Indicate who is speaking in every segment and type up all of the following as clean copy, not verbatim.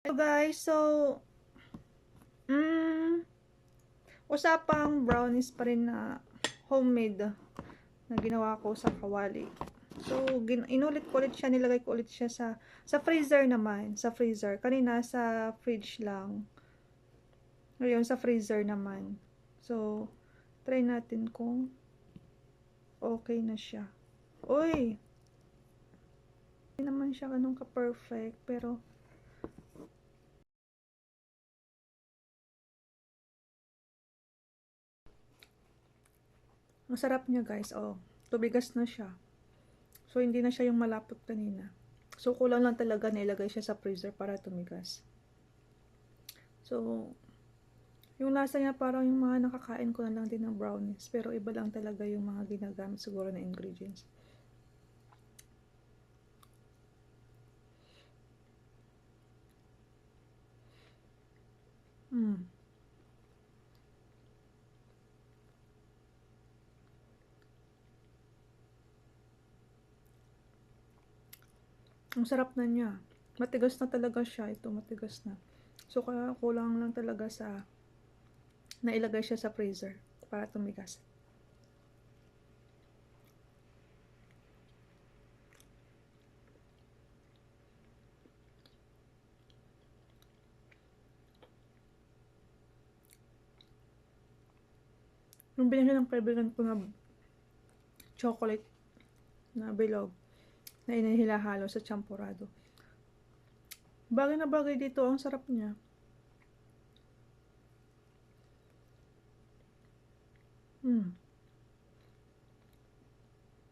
Speaker 1: Hello guys, so usapang brownies pa rin na homemade na ginawa ko sa kawali. So inulit ko ulit siya, nilagay ko ulit siya sa freezer naman, sa freezer. Kanina sa fridge lang. Ngayon sa freezer naman. So try natin kung okay na siya. Uy, hindi naman siya ganun ka-perfect, pero ang sarap niya guys. Oh, tubigas na siya. So, hindi na siya yung malapot kanina. So, kulang lang talaga na ilagay siya sa freezer para tumigas. So, yung lasa niya parang yung mga nakakain ko na lang din ng brownies. Pero iba lang talaga yung mga ginagamit siguro na ingredients. Ang sarap na niya. Matigas na talaga siya. Ito, matigas na. So, kaya kulang lang talaga sa nailagay siya sa freezer para tumigas. Yung binili ng kaibigan ko na chocolate na bilog na inihilahalo sa champurado. Bagay na bagay dito, ang sarap niya.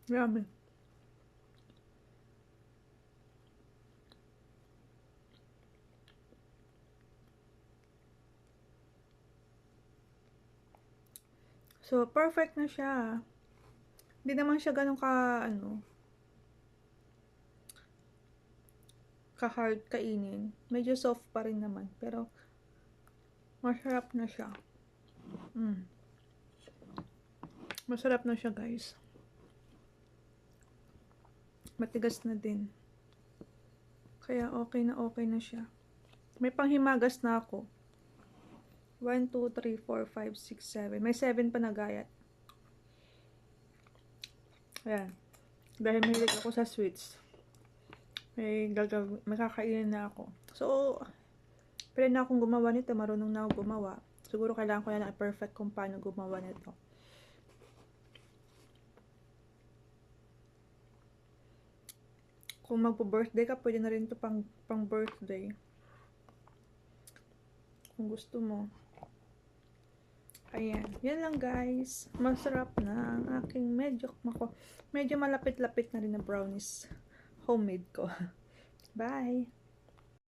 Speaker 1: Grabe. So, perfect na siya. Hindi naman siya ganun ka-hard kainin. Medyo soft pa rin naman. Pero, masarap na siya. Masarap na siya, guys. Matigas na din. Kaya, okay na siya. May panghimagas na ako. 1, 2, 3, 4, 5, 6, 7. May 7 pa na gayat. Ayan. Dahil mahilig ako sa sweets. May kakainin na ako. So, pwede na akong gumawa nito. Marunong na ako gumawa. Siguro kailangan ko na perfect kung paano gumawa nito. Kung magpo-birthday ka, pwede na rin ito pang birthday. Kung gusto mo. Ayan. Yan lang guys. Masarap na ang aking medyo malapit-lapit na rin na brownies. Homemade ko. Bye!